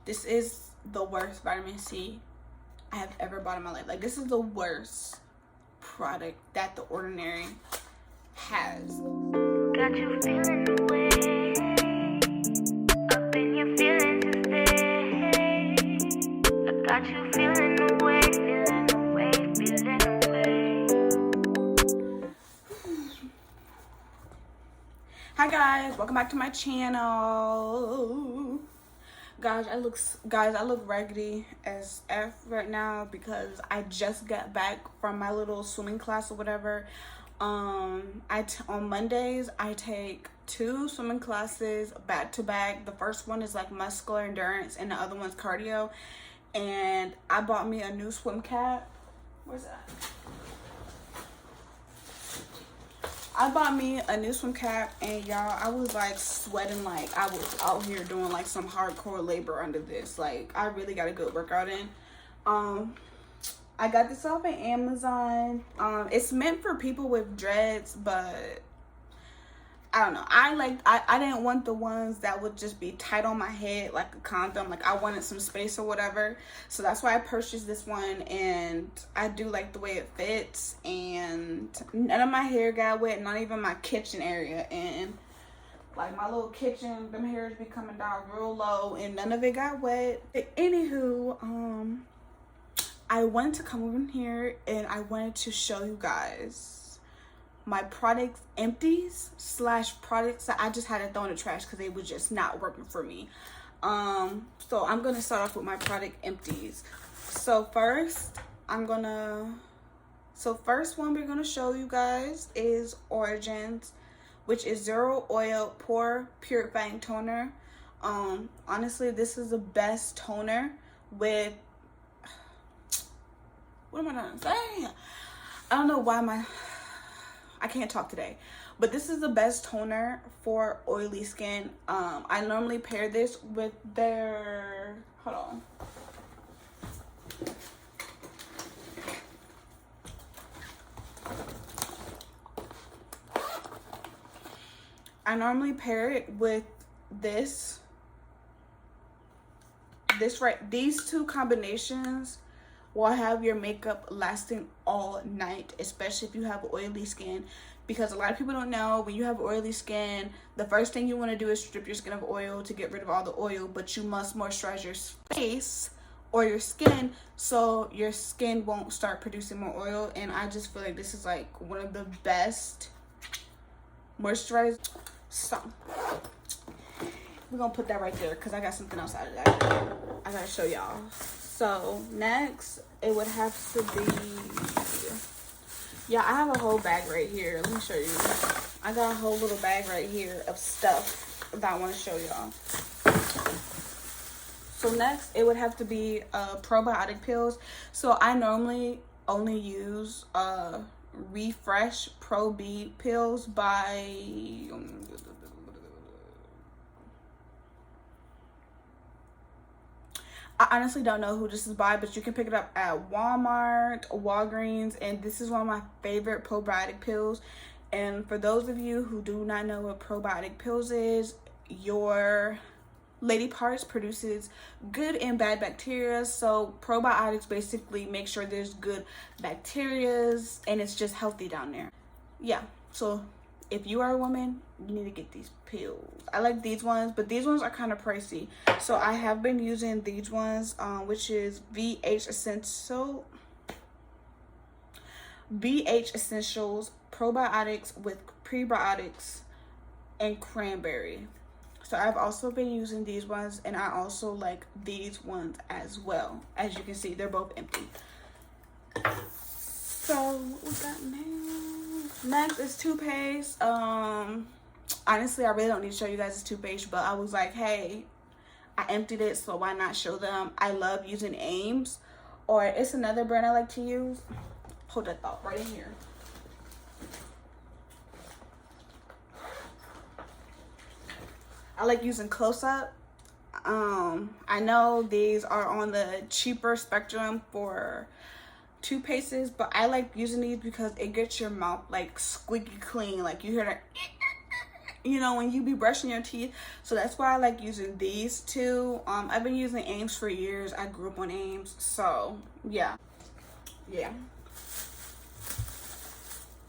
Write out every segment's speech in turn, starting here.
This is the worst vitamin C I have ever bought in my life. Like, this is the worst product that The Ordinary has. Got you feeling the way, up in your feelings to stay. I got you feeling the way, feeling the way, feeling the way. Hi guys, welcome back to my channel. Guys, I look raggedy as F right now because I just got back from my little swimming class or whatever. On Mondays I take 2 swimming classes back to back. The first one is like muscular endurance and the other one's cardio. And I bought me a new swim cap. Where's that? I bought me a new swim cap, and y'all, I was like sweating like I was out here doing like some hardcore labor under this. Like, I really got a good workout in. I got this off of Amazon. It's meant for people with dreads, but I don't know. I didn't want the ones that would just be tight on my head like a condom. Like, I wanted some space or whatever. So that's why I purchased this one, and I do like the way it fits. And none of my hair got wet, not even my kitchen area. And like my little kitchen, them hairs be coming down real low, and none of it got wet. Anywho, I wanted to come over here and I wanted to show you guys my products empties / products that I just had to throw in the trash because they were just not working for me. So I'm gonna start off with my product empties. So first one we're gonna show you guys is Origins, which is Zero Oil Pore Purifying Toner. Honestly, this is the best toner with, what am I trying to say? I don't know why I can't talk today, but this is the best toner for oily skin. I normally pair this with their, hold on. I normally pair it with these 2 combinations will have your makeup lasting all night, especially if you have oily skin, because a lot of people don't know, when you have oily skin, the first thing you want to do is strip your skin of oil to get rid of all the oil, but you must moisturize your face or your skin so your skin won't start producing more oil. And I just feel like this is like one of the best moisturizers. So we're gonna put that right there because I got something else out of that I gotta show y'all. So next, it would have to be, yeah, I have a whole bag right here. Let me show you. I got a whole little bag right here of stuff that I want to show y'all. So next, it would have to be probiotic pills. So I normally only use Refresh Pro B pills by I honestly don't know who this is by, but you can pick it up at Walmart, Walgreens, and this is one of my favorite probiotic pills. And for those of you who do not know what probiotic pills is, your lady parts produces good and bad bacteria. So probiotics basically make sure there's good bacterias and it's just healthy down there. Yeah, so if you are a woman, you need to get these pills. I like these ones, but these ones are kind of pricey. So I have been using these ones, which is VH Essentials Probiotics with Prebiotics and Cranberry. So I've also been using these ones, and I also like these ones as well. As you can see, they're both empty. So what we got now? Next is toothpaste. Honestly, I really don't need to show you guys this toothpaste, but I was like, hey, I emptied it, so why not show them? I love using Ames, or it's another brand I like to use. Hold that thought right in here. I like using Close Up. I know these are on the cheaper spectrum for toothpastes, but I like using these because it gets your mouth like squeaky clean. Like, you hear that you know, when you be brushing your teeth. So that's why I like using these two. I've been using Ames for years. I grew up on Ames, so yeah.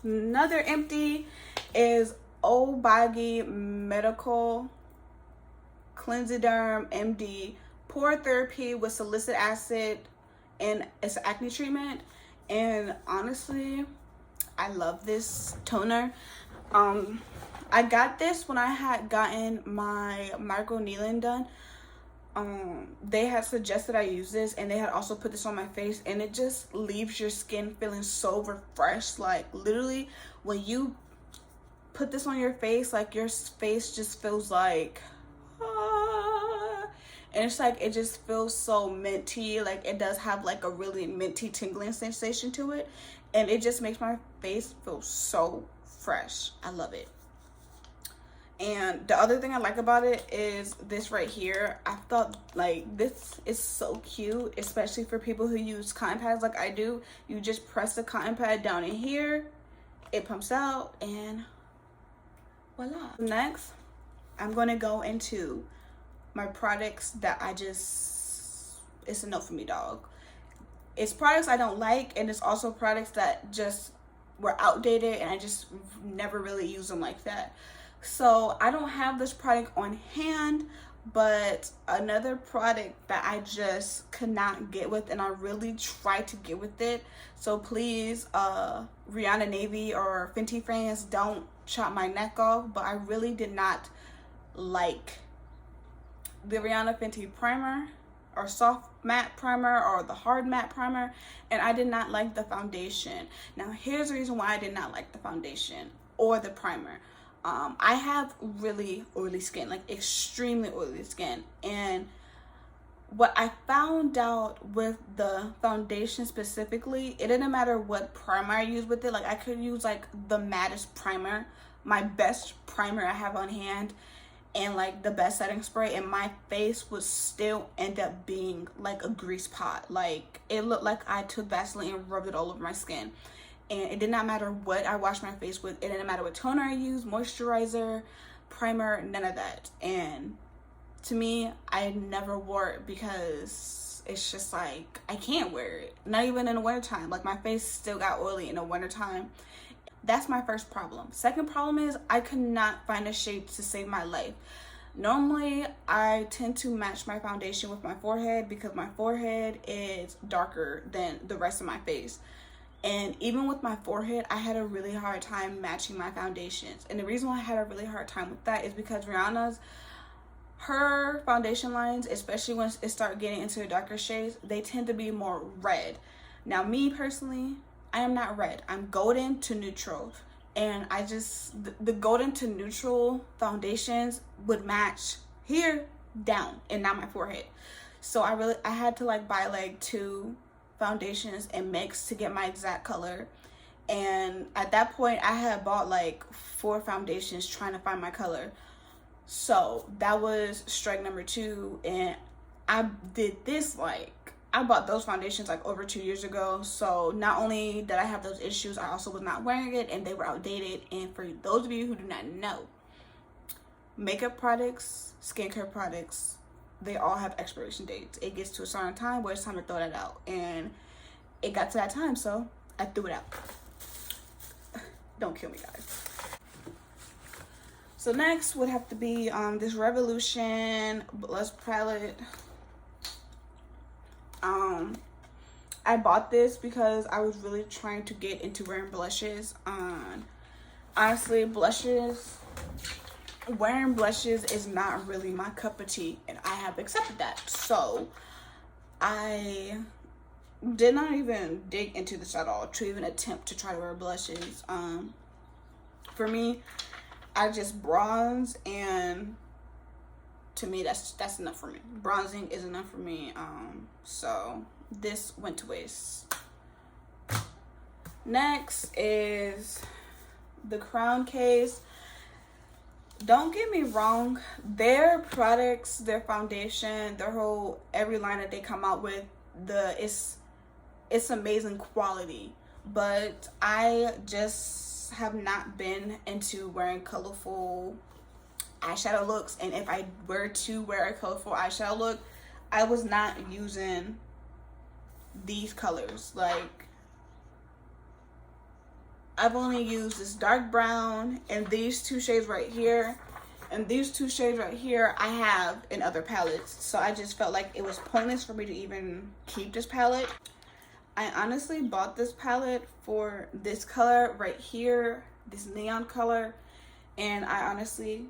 Another empty is Obagi Medical Cleansiderm MD Pore Therapy with Salicylic Acid, and it's an acne treatment. And honestly, I love this toner. I got this when I had gotten my microneedling done. They had suggested I use this, and they had also put this on my face, and it just leaves your skin feeling so refreshed. Like literally when you put this on your face, like your face just feels like and it's like it just feels so minty. Like it does have like a really minty tingling sensation to it, and it just makes my face feel so fresh. I love it. And the other thing I like about it is this right here. I thought like this is so cute, especially for people who use cotton pads like I do. You just press the cotton pad down in here, it pumps out, and voila. Next, I'm gonna go into my products that it's a no for me, dog. It's products I don't like, and it's also products that just were outdated, and I just never really use them like that. So I don't have this product on hand, but another product that I just could not get with, and I really tried to get with it. So please, Rihanna Navy or Fenty fans, don't chop my neck off, but I really did not like the Rihanna Fenty primer, or soft matte primer, or the hard matte primer, and I did not like the foundation. Now here's the reason why I did not like the foundation or the primer. I have really oily skin, like extremely oily skin, and what I found out with the foundation specifically, it didn't matter what primer I used with it. Like I could use like the mattest primer, my best primer I have on hand, and like the best setting spray, and my face would still end up being like a grease pot. Like it looked like I took Vaseline and rubbed it all over my skin. And it did not matter what I washed my face with. It didn't matter what toner I used, moisturizer, primer, none of that. And to me, I never wore it because it's just like, I can't wear it. Not even in the wintertime. Like my face still got oily in the wintertime. That's my first problem. Second problem is I could not find a shade to save my life. Normally, I tend to match my foundation with my forehead because my forehead is darker than the rest of my face. And even with my forehead, I had a really hard time matching my foundations. And the reason why I had a really hard time with that is because her foundation lines, especially when it starts getting into the darker shades, they tend to be more red. Now, me personally, I am not red. I'm golden to neutral. And the golden to neutral foundations would match here down and not my forehead. So I had to like buy like 2 foundations and mix to get my exact color. And at that point I had bought like 4 foundations trying to find my color. So that was strike number 2, and I did this like I bought those foundations like over 2 years ago. So not only did I have those issues, I also was not wearing it and they were outdated. And for those of you who do not know, makeup products, skincare products, they all have expiration dates. It gets to a certain time where it's time to throw that out, and it got to that time, so I threw it out. Don't kill me, guys. So next would have to be this Revolution blush palette. I bought this because I was really trying to get into wearing blushes. Honestly, wearing blushes is not really my cup of tea, and I have accepted that. So I did not even dig into this at all to even attempt to try to wear blushes. For me, I just bronze, and to me that's enough for me. Bronzing is enough for me. So this went to waste. Next is the Crown Case. Don't get me wrong, their products, their foundation, their whole every line that they come out with, it's amazing quality. But I just have not been into wearing colorful eyeshadow looks, and if I were to wear a colorful eyeshadow look, I was not using these colors. Like, I've only used this dark brown and these two shades right here, and these two shades right here I have in other palettes. So I just felt like it was pointless for me to even keep this palette. I honestly bought this palette for this color right here, this neon color, and I honestly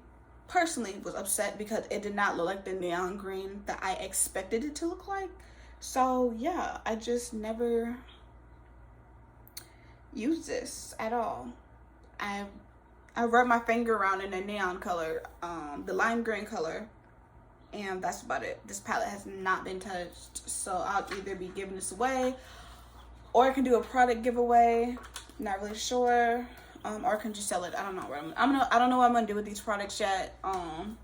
personally was upset because it did not look like the neon green that I expected it to look like. So yeah, I just never used this at all. I rubbed my finger around in the neon color, the lime green color, and that's about it. This palette has not been touched, so I'll either be giving this away, or I can do a product giveaway. Not really sure. Or I can just sell it. I don't know what I don't know what I'm gonna do with these products yet. All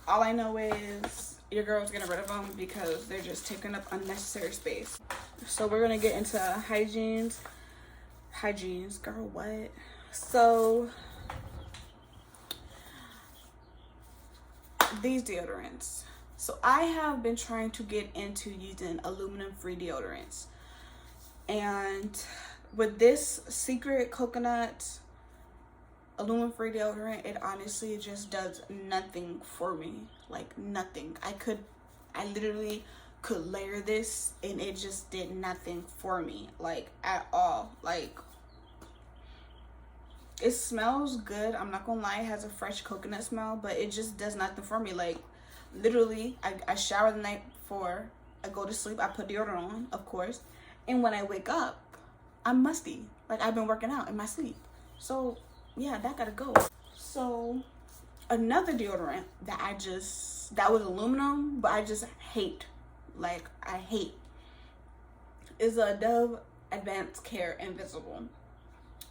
I know is your girl's getting rid of them because they're just taking up unnecessary space. So we're gonna get into hygienes, girl, what? So these deodorants. So I have been trying to get into using aluminum-free deodorants, and with this Secret Coconut aluminum-free deodorant, it honestly just does nothing for me. Like, nothing. I literally could layer this and it just did nothing for me, like, at all. Like, it smells good, I'm not gonna lie, it has a fresh coconut smell, but it just does nothing for me. Like, literally, I shower the night before I go to sleep, I put deodorant on, of course, and when I wake up, I'm musty. Like, I've been working out in my sleep. So yeah, that gotta go. So another deodorant that that was aluminum, but I just hate, like, I hate, is a Dove Advanced Care Invisible.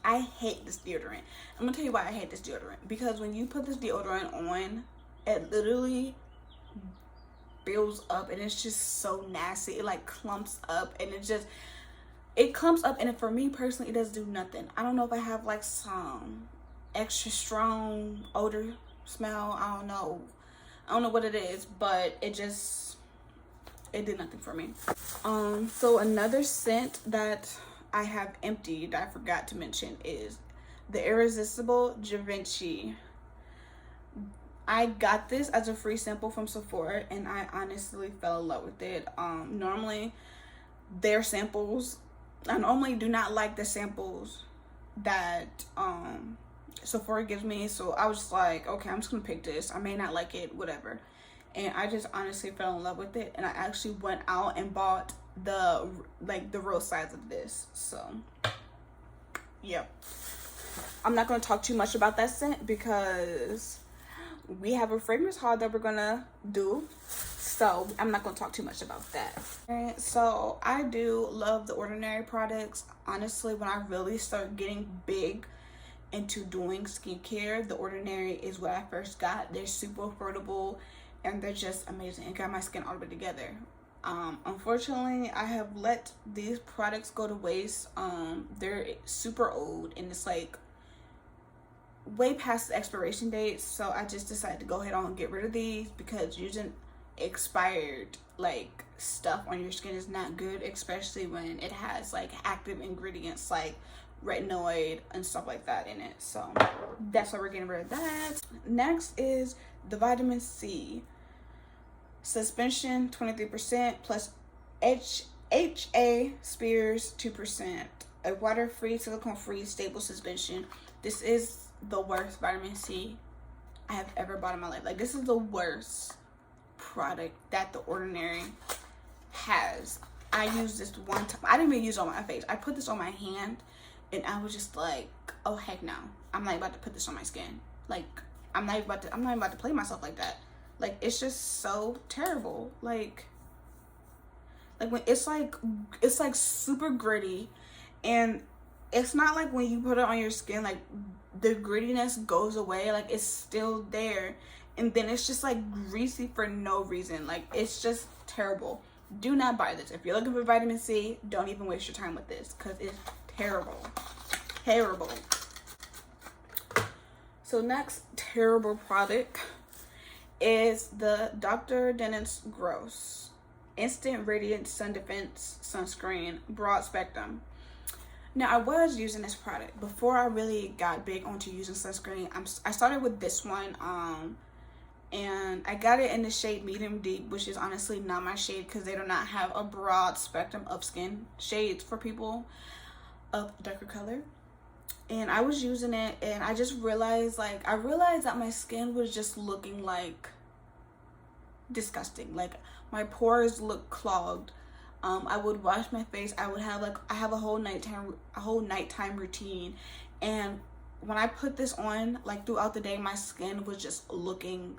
I hate this deodorant. I'm gonna tell you why I hate this deodorant. Because when you put this deodorant on, it literally builds up and it's just so nasty. It like clumps up and it clumps up, and for me personally, it doesn't do nothing. I don't know if I have like some extra strong odor smell. I don't know what it is, but it did nothing for me. So another scent that I have emptied that I forgot to mention is the Irresistible Givenchy. I got this as a free sample from Sephora, and I honestly fell in love with it. Normally their samples, I normally do not like the samples that Sephora gives me, so I was just like, okay, I'm just gonna pick this. I may not like it, whatever. And I just honestly fell in love with it, and I actually went out and bought the real size of this. So yep, I'm not going to talk too much about that scent because we have a fragrance haul that we're gonna do, so I'm not going to talk too much about that. Alright, so I do love the Ordinary products. Honestly, when I really start getting big into doing skincare, the Ordinary is what I first got. They're super affordable and they're just amazing. It got my skin all the way together. Unfortunately, I have let these products go to waste. They're super old and it's like way past the expiration date, so I just decided to go ahead on and get rid of these because using expired like stuff on your skin is not good, especially when it has like active ingredients like retinoid and stuff like that in it. So that's why we're getting rid of that. Next is the vitamin C suspension, 23% plus HA Spears 2%, a water-free, silicone-free, stable suspension. This is the worst vitamin C I have ever bought in my life. Like, this is the worst product that the Ordinary has. I used this one time. I didn't even use it on my face. I put this on my hand and I was just like, oh heck no, I'm not about to put this on my skin. Like, I'm not even about to play myself like that. Like, it's just so terrible. Like when it's like super gritty, and it's not like when you put it on your skin, like the grittiness goes away. Like, it's still there, and then it's just like greasy for no reason. Like, it's just terrible. Do not buy this. If you're looking for vitamin C, don't even waste your time with this because it's terrible. Terrible. So next terrible product is the Dr. Dennis Gross Instant Radiant Sun Defense Sunscreen Broad Spectrum. Now, I was using this product before I really got big onto using sunscreen. I started with this one, and I got it in the shade medium deep, which is honestly not my shade because they do not have a broad spectrum of skin shades for people of darker color. And I was using it, and I just realized, like, I realized that my skin was just looking like disgusting. Like, my pores look clogged. I would wash my face. I have a whole nighttime routine, and when I put this on, like, throughout the day, my skin was just looking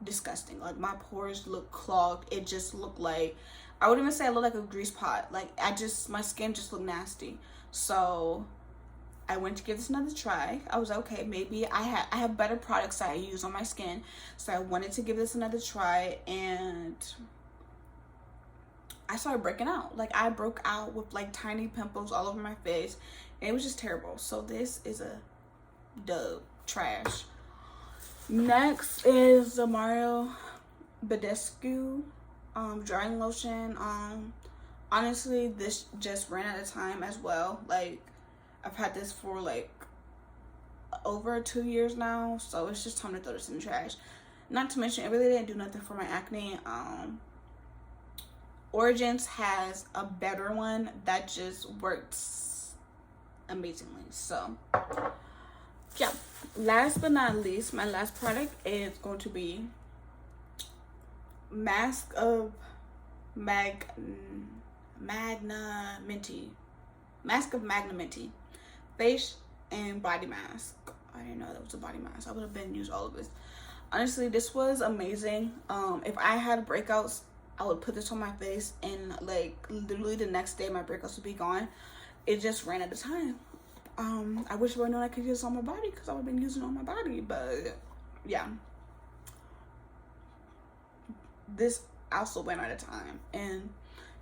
disgusting. Like, my pores look clogged. It just looked like, I would even say I look like a grease pot. Like, my skin just looked nasty. So I went to give this another try. I was okay, maybe I have better products that I use on my skin, so I wanted to give this another try, and I started breaking out. Like, I broke out with like tiny pimples all over my face, and it was just terrible. So this is a dub, trash. Next is the Mario Badescu drying lotion. Honestly, this just ran out of time as well. Like, I've had this for like over 2 years now, so it's just time to throw this in the trash. Not to mention, it really didn't do nothing for my acne. Origins has a better one that just works amazingly. So yeah, last but not least, my last product is going to be Mask of Magnamenti face and body mask. I didn't know that was a body mask. I would have been used all of this. Honestly, this was amazing. If I had breakouts, I would put this on my face, and like literally the next day my breakouts would be gone. It just ran out of time. I wish I would known I could use it on my body, because I would have been using it on my body. But yeah, this also went out of time, and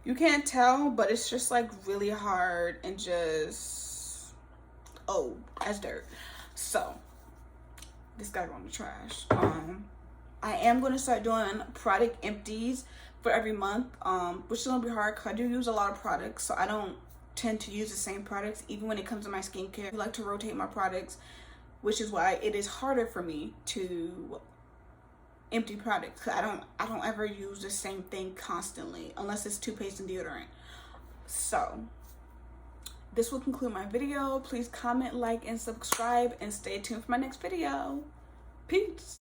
you can't tell, but it's just like really hard and just as dirt. So this got on the trash. I am going to start doing product empties for every month, which is going to be hard because I do use a lot of products, so I don't tend to use the same products even when it comes to my skincare. I like to rotate my products, which is why it is harder for me to empty products. I don't ever use the same thing constantly unless it's toothpaste and deodorant. So this will conclude my video. Please comment, like, and subscribe, and stay tuned for my next video. Peace.